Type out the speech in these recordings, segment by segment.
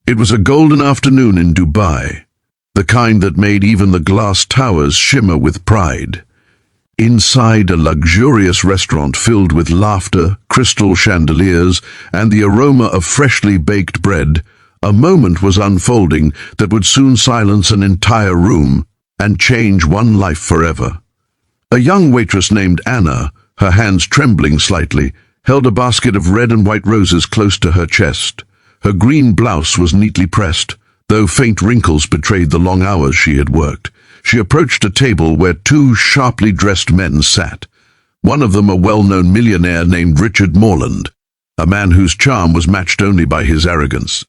It was a golden afternoon in Dubai, the kind that made even the glass towers shimmer with pride. Inside a luxurious restaurant filled with laughter, crystal chandeliers, and the aroma of freshly baked bread, a moment was unfolding that would soon silence an entire room and change one life forever. A young waitress named Anna, her hands trembling slightly, held a basket of red and white roses close to her chest. Her green blouse was neatly pressed, though faint wrinkles betrayed the long hours she had worked. She approached a table where two sharply dressed men sat. One of them a well-known millionaire named Richard Morland, a man whose charm was matched only by his arrogance.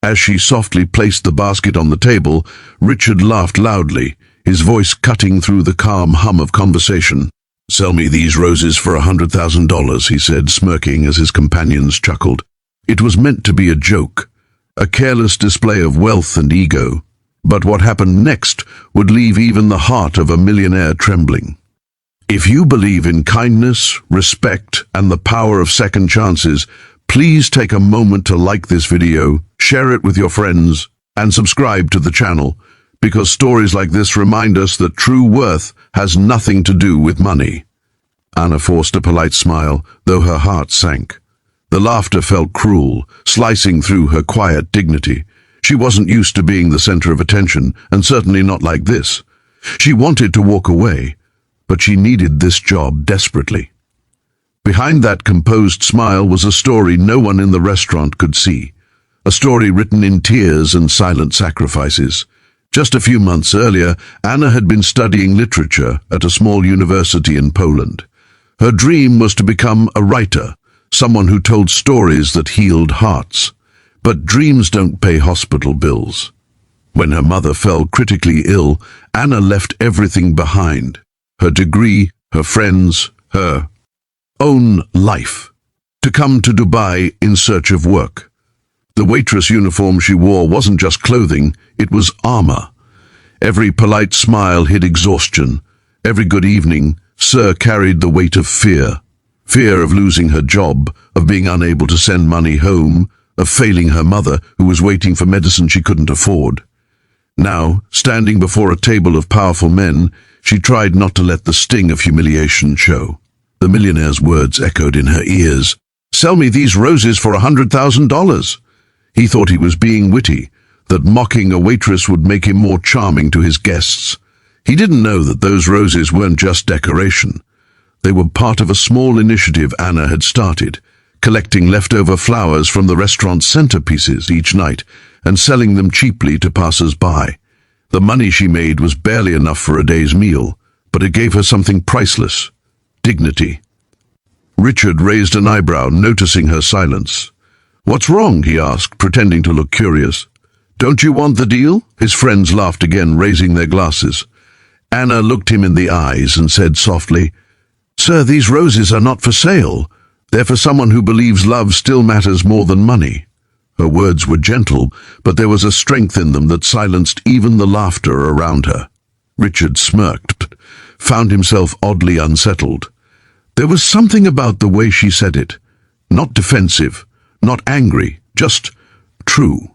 As she softly placed the basket on the table, Richard laughed loudly, his voice cutting through the calm hum of conversation. "Sell me these roses for $100,000, he said, smirking as his companions chuckled. It was meant to be a joke, a careless display of wealth and ego. But what happened next would leave even the heart of a millionaire trembling. If you believe in kindness, respect, and the power of second chances, please take a moment to like this video, share it with your friends, and subscribe to the channel, because stories like this remind us that true worth has nothing to do with money." Anna forced a polite smile, though her heart sank. The laughter felt cruel, slicing through her quiet dignity. She wasn't used to being the center of attention, and certainly not like this. She wanted to walk away, but she needed this job desperately. Behind that composed smile was a story no one in the restaurant could see, a story written in tears and silent sacrifices. Just a few months earlier, Anna had been studying literature at a small university in Poland. Her dream was to become a writer, someone who told stories that healed hearts. But dreams don't pay hospital bills. When her mother fell critically ill, Anna left everything behind: her degree, her friends, her own life, to come to Dubai in search of work. The waitress uniform she wore wasn't just clothing, it was armor. Every polite smile hid exhaustion. Every good evening, sir, carried the weight of fear. Fear of losing her job, of being unable to send money home, of failing her mother, who was waiting for medicine she couldn't afford. Now, standing before a table of powerful men, she tried not to let the sting of humiliation show. The millionaire's words echoed in her ears. "Sell me these roses for $100,000. He thought he was being witty, that mocking a waitress would make him more charming to his guests. He didn't know that those roses weren't just decoration. They were part of a small initiative Anna had started, collecting leftover flowers from the restaurant's centerpieces each night and selling them cheaply to passers-by. The money she made was barely enough for a day's meal, but it gave her something priceless: dignity. Richard raised an eyebrow, noticing her silence. "What's wrong?" he asked, pretending to look curious. "Don't you want the deal?" His friends laughed again, raising their glasses. Anna looked him in the eyes and said softly, "Sir, these roses are not for sale. They're for someone who believes love still matters more than money." Her words were gentle, but there was a strength in them that silenced even the laughter around her. Richard smirked, but found himself oddly unsettled. There was something about the way she said it. Not defensive, not angry, just true.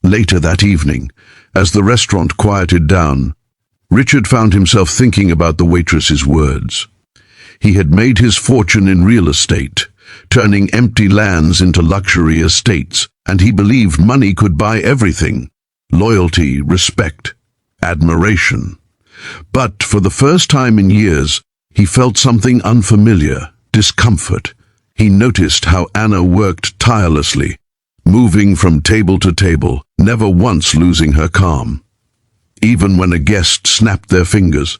Later that evening, as the restaurant quieted down, Richard found himself thinking about the waitress's words. He had made his fortune in real estate, turning empty lands into luxury estates, and he believed money could buy everything: loyalty, respect, admiration. But for the first time in years, he felt something unfamiliar: discomfort. He noticed how Anna worked tirelessly, moving from table to table, never once losing her calm, even when a guest snapped their fingers.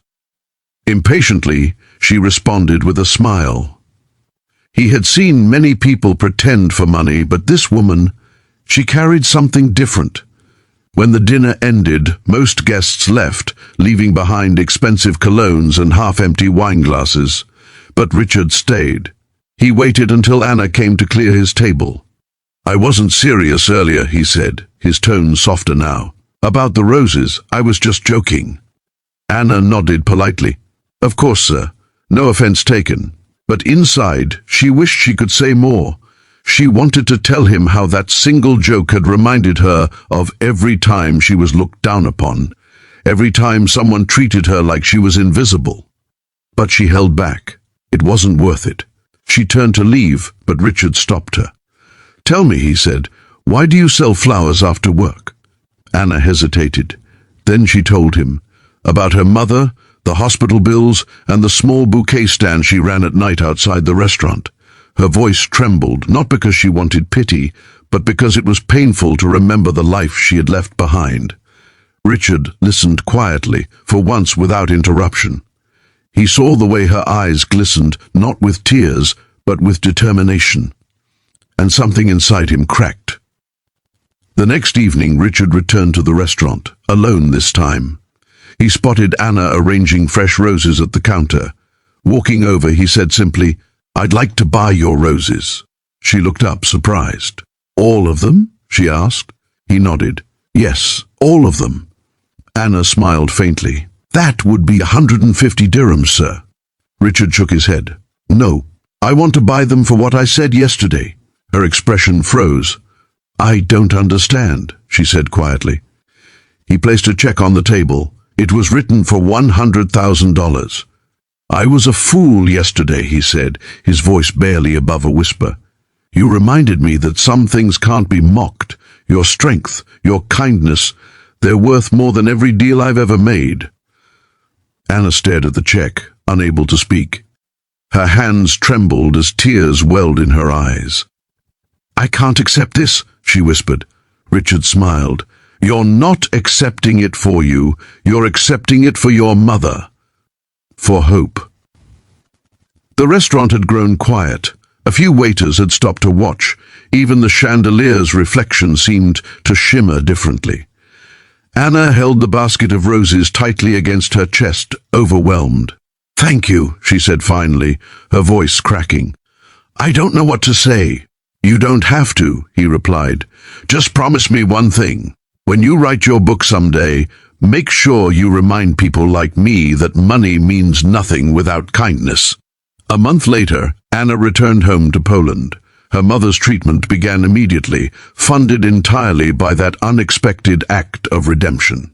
Impatiently, she responded with a smile. He had seen many people pretend for money, but this woman, she carried something different. When the dinner ended, most guests left, leaving behind expensive colognes and half-empty wine glasses. But Richard stayed. He waited until Anna came to clear his table. "I wasn't serious earlier," he said, his tone softer now. "About the roses, I was just joking." Anna nodded politely. "Of course, sir. No offense taken." But inside, she wished she could say more. She wanted to tell him how that single joke had reminded her of every time she was looked down upon, every time someone treated her like she was invisible. But she held back. It wasn't worth it. She turned to leave, but Richard stopped her. "Tell me," he said, "why do you sell flowers after work?" Anna hesitated. Then she told him about her mother, the hospital bills, and the small bouquet stand she ran at night outside the restaurant. Her voice trembled, not because she wanted pity, but because it was painful to remember the life she had left behind. Richard listened quietly, for once without interruption. He saw the way her eyes glistened, not with tears, but with determination. And something inside him cracked. The next evening, Richard returned to the restaurant, alone this time. He spotted Anna arranging fresh roses at the counter. Walking over, he said simply, "I'd like to buy your roses." She looked up, surprised. "All of them?" she asked. He nodded. "Yes, all of them." Anna smiled faintly. "That would be 150 dirhams, sir." Richard shook his head. "No, I want to buy them for what I said yesterday." Her expression froze. "I don't understand," she said quietly. He placed a check on the table. It was written for $100,000. "I was a fool yesterday," he said, his voice barely above a whisper. "You reminded me that some things can't be mocked. Your strength, your kindness, they're worth more than every deal I've ever made." Anna stared at the check, unable to speak. Her hands trembled as tears welled in her eyes. "I can't accept this," she whispered. Richard smiled. "You're not accepting it for you. You're accepting it for your mother. For hope." The restaurant had grown quiet. A few waiters had stopped to watch. Even the chandelier's reflection seemed to shimmer differently. Anna held the basket of roses tightly against her chest, overwhelmed. "Thank you," she said finally, her voice cracking. "I don't know what to say." "You don't have to," he replied. "Just promise me one thing. When you write your book someday, make sure you remind people like me that money means nothing without kindness." A month later, Anna returned home to Poland. Her mother's treatment began immediately, funded entirely by that unexpected act of redemption.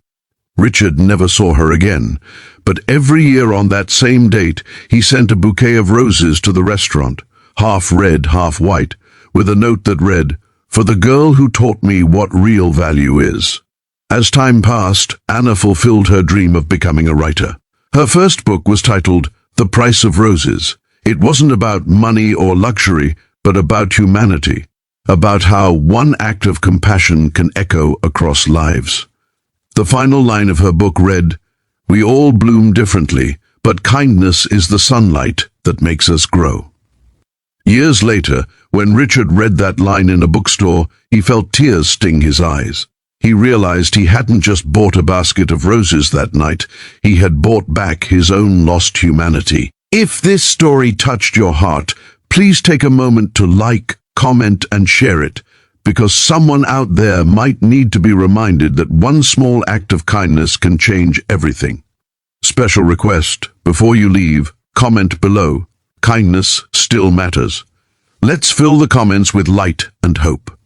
Richard never saw her again, but every year on that same date, he sent a bouquet of roses to the restaurant, half red, half white, with a note that read, "For the girl who taught me what real value is." As time passed, Anna fulfilled her dream of becoming a writer. Her first book was titled The Price of Roses. It wasn't about money or luxury, but about humanity, about how one act of compassion can echo across lives. The final line of her book read, "We all bloom differently, but kindness is the sunlight that makes us grow." Years later, when Richard read that line in a bookstore, he felt tears sting his eyes. He realized he hadn't just bought a basket of roses that night, he had bought back his own lost humanity. If this story touched your heart, please take a moment to like, comment, and share it, because someone out there might need to be reminded that one small act of kindness can change everything. Special request, before you leave, comment below. Kindness still matters. Let's fill the comments with light and hope.